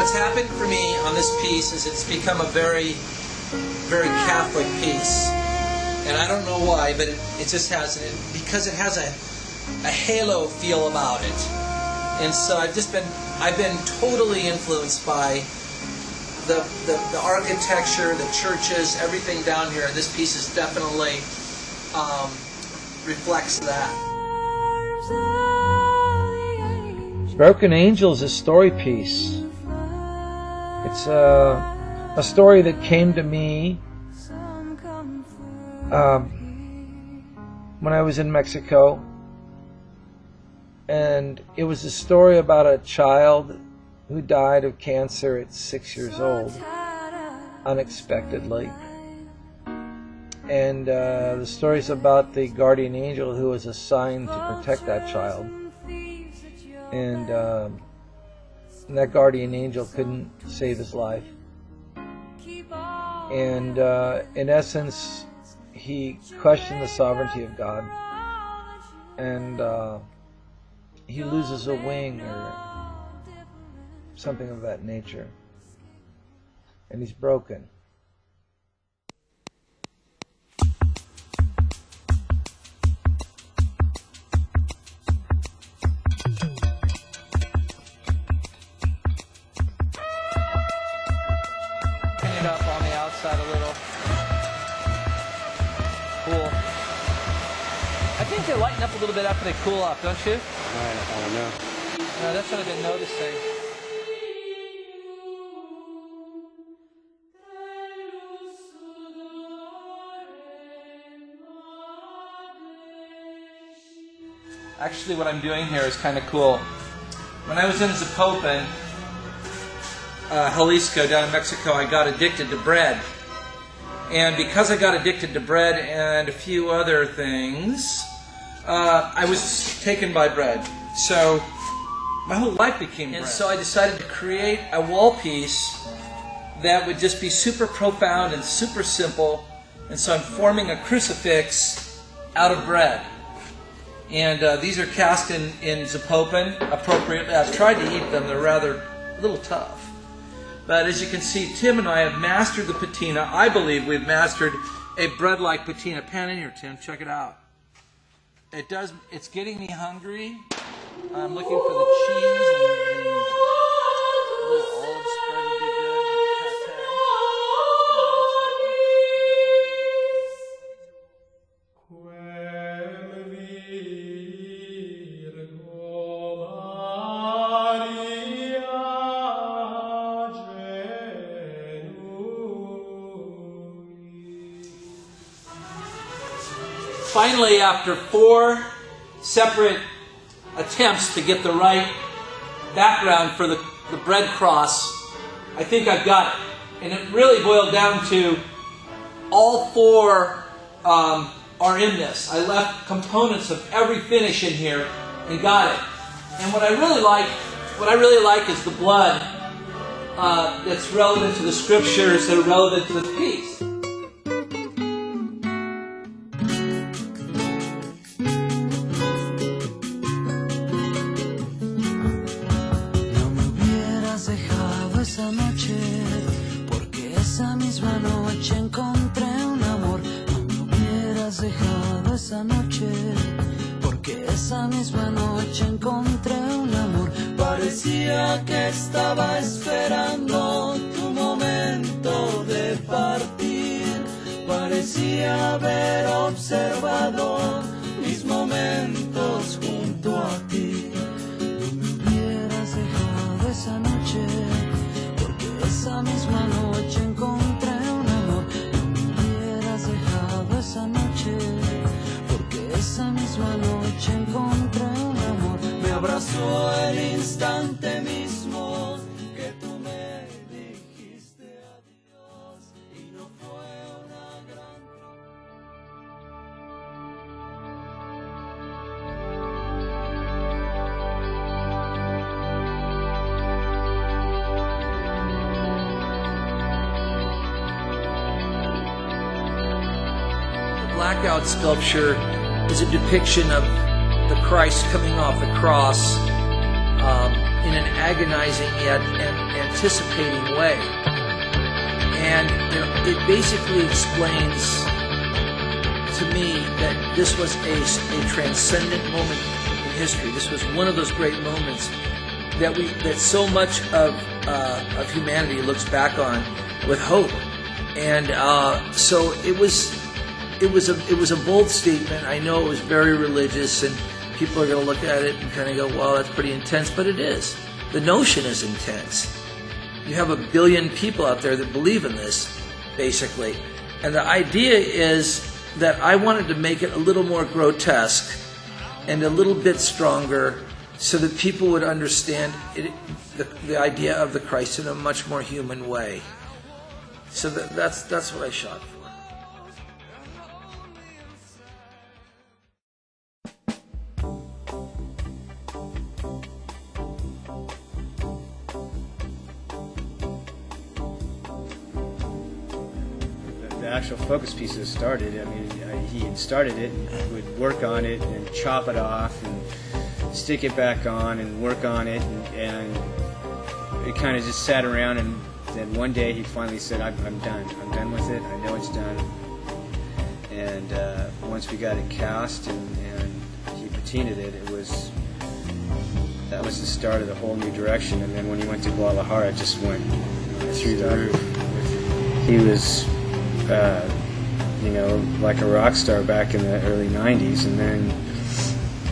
what's happened for me on this piece is it's become a very, very Catholic piece. And I don't know why, but it just has, because it has a halo feel about it. And so I've been totally influenced by the architecture, the churches, everything down here. This piece is definitely reflects that. Broken Angel is a story piece. It's a story that came to me when I was in Mexico, and it was a story about a child who died of cancer at 6 years old, unexpectedly. And the story's about the guardian angel who was assigned to protect that child. And that guardian angel couldn't save his life. And in essence, he questioned the sovereignty of God. And he loses a wing or something of that nature. And he's broken. It up on the outside a little. Cool. I think they lighten up a little bit after they cool off, don't you? I don't know. No, that's what I've been noticing. Actually, what I'm doing here is kind of cool. When I was in Zapopan, Jalisco, down in Mexico, I got addicted to bread. And because I got addicted to bread and a few other things, I was taken by bread. So my whole life became bread. And so I decided to create a wall piece that would just be super profound and super simple. And so I'm forming a crucifix out of bread. And these are cast in Zapopan appropriately. I've tried to eat them. They're rather a little tough. But as you can see, Tim and I have mastered the patina. I believe we've mastered a bread-like patina. Pan in here, Tim. Check it out. It's getting me hungry. I'm looking for the cheese and a little olive spread would be good. Finally, after 4 separate attempts to get the right background for the bread cross, I think I've got it. And it really boiled down to all 4 are in this. I left components of every finish in here and got it. And what I really like is the blood that's relevant to the scriptures that are relevant to the piece. Esa noche, porque esa misma noche encontré un amor. No me hubieras dejado esa noche, porque esa misma noche encontré un amor. Parecía que estaba esperando tu momento de partir. Parecía haber observado mis momentos junto a ti. No me hubieras dejado esa noche, esa misma noche encontré un amor. No me hubieras dejado esa noche, porque esa misma noche encontré un amor. Me abrazó el instante mismo que tú me dijiste adiós, y no fue una gran... Blackout sculpture is a depiction of the Christ coming off the cross in an agonizing yet anticipating way. And it basically explains to me that this was a transcendent moment in history. This was one of those great moments that so much of humanity looks back on with hope. And so it was a bold statement. I know it was very religious, and people are going to look at it and kind of go, well, that's pretty intense, but it is. The notion is intense. You have 1 billion people out there that believe in this, basically. And the idea is that I wanted to make it a little more grotesque and a little bit stronger so that people would understand the idea of the Christ in a much more human way. So that's what I shot for. The actual focus pieces started. I mean, he had started it, and would work on it and chop it off and stick it back on and work on it, and it kind of just sat around, and then one day he finally said, I'm done. I'm done with it. I know it's done. And once we got it cast and he patinaed it, that was the start of the whole new direction. And then when he went to Guadalajara, it just went through the roof. He was, like a rock star back in the early 90s. And then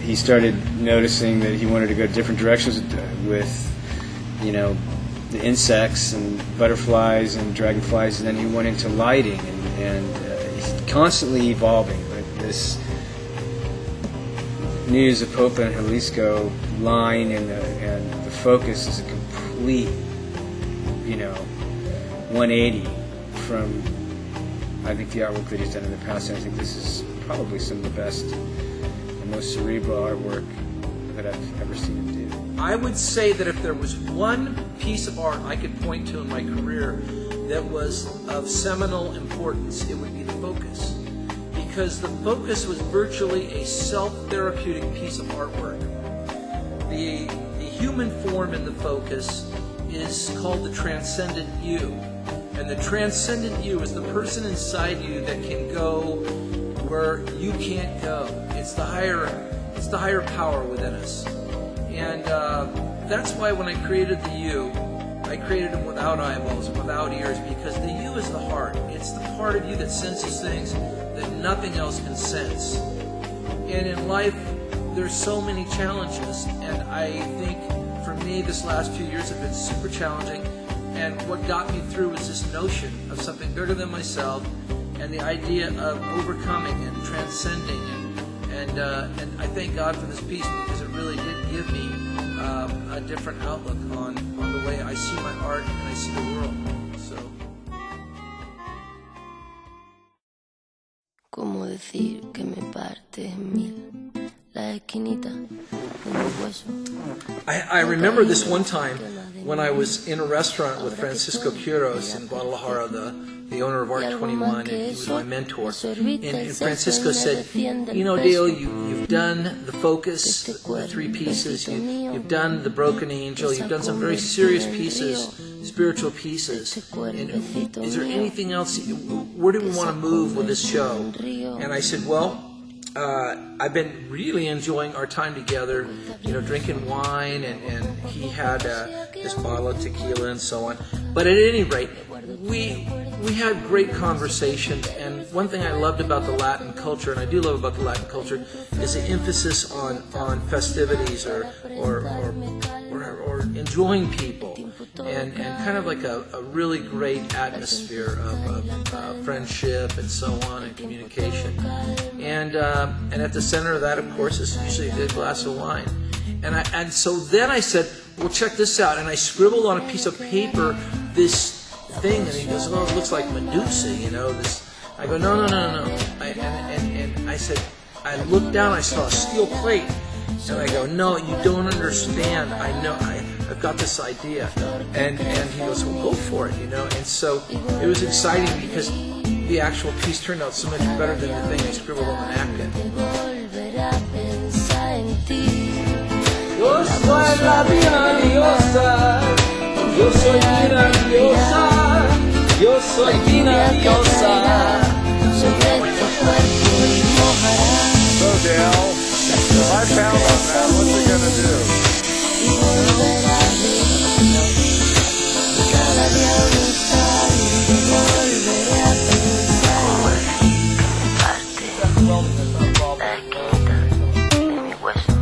he started noticing that he wanted to go different directions with the insects and butterflies and dragonflies, and then he went into lighting, and he's constantly evolving. But this new Zapopan Jalisco line and the focus is a complete, 180 from, I think, the artwork that he's done in the past. And I think this is probably some of the best and most cerebral artwork that I've ever seen him do. I would say that if there was one piece of art I could point to in my career that was of seminal importance, it would be the focus. Because the focus was virtually a self-therapeutic piece of artwork. The human form in the focus is called the transcendent you. And the transcendent you is the person inside you that can go where you can't go. It's the higher power within us. And that's why when I created the you, I created him without eyeballs and without ears, because the you is the heart. It's the part of you that senses things that nothing else can sense. And in life, there's so many challenges, and I think for me this last few years have been super challenging, and what got me through was this notion of something bigger than myself, and the idea of overcoming and transcending, and I thank God for this piece, because it really did give me a different outlook on the way I see my art and I see the world. So. ¿Cómo decir que me parte en mil la esquinita de mi hueso? I remember this one time when I was in a restaurant with Francisco Quiros in Guadalajara, the owner of Art 21, and he was my mentor. And Francisco said, Dale, you've done the focus, the 3 pieces, you've done the Broken Angel, you've done some very serious pieces, spiritual pieces. And is there anything else, where do we want to move with this show? And I said, well, I've been really enjoying our time together, drinking wine, and he had this bottle of tequila and so on. But at any rate, we had great conversation, and one thing I loved about the Latin culture, and I do love about the Latin culture, is the emphasis on festivities or enjoying people, and kind of like a really great atmosphere of friendship and so on, and communication. And at the center of that, of course, is usually a good glass of wine. And so then I said, well, check this out. And I scribbled on a piece of paper this thing, and he goes, oh, it looks like Medusa, this. I go, no. And I said, I looked down, I saw a steel plate, and I go, no, you don't understand. I know, I've got this idea. And he goes, well, go for it, And so it was exciting because the actual piece turned out so much better than the thing I scribbled on the napkin. Yo soy la Yo soy vida diosa, yo soy vida diosa. Sobre tu cuerpo y mojará. So Dale, if I found on that, what's it gonna do? Y volverá a cada día besar y volveré a pensar. Parte de mi hueso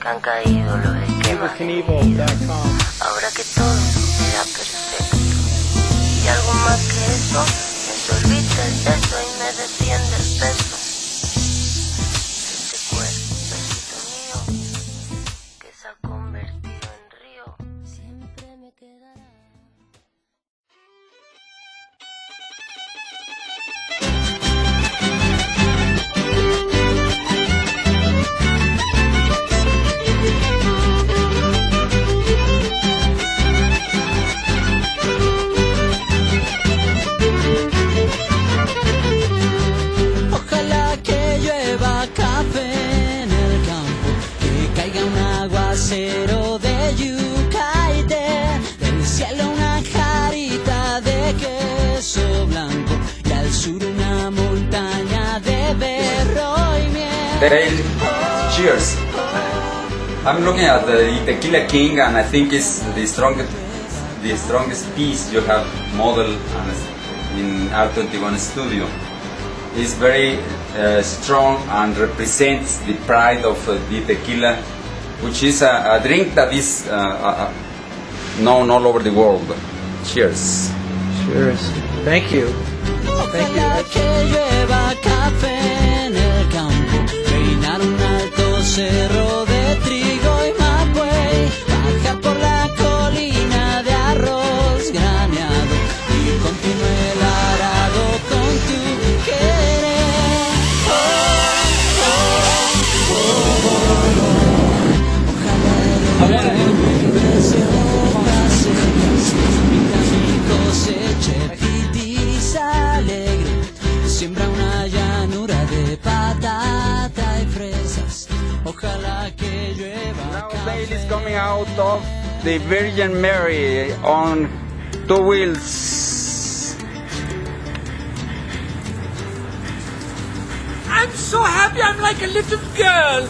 que han caído los esquemas. Ahora que todo será perfecto y algo más que eso, me solviste el techo y me desciende el peso. Este cuerpecito mío que se ha convertido en río siempre me quedará. Ojalá que llueva café en el campo, que caiga un aguacero de yuca y té, del cielo una jarita de queso blanco y al sur una montaña de berro y miel. Dale, cheers. I'm looking at the Tequila King, and I think it's the strongest piece you have modeled in R21 Studio. It's very strong and represents the pride of the tequila, which is a drink that is known all over the world. Cheers. Cheers. Thank you. Ojalá que llueva café en el campo, peinar un alto cerro de trigo y mapuey, bajar por la colina de arroz graneado y continúe el arado con tu querer. Ojalá el precio pase, pinta mi cosecha, pitis alegre, siembra una llanura de patata y fresas. Ojalá que llueva Now café. Dale is coming out of the Virgin Mary on two wheels. I'm so happy I'm like a little girl.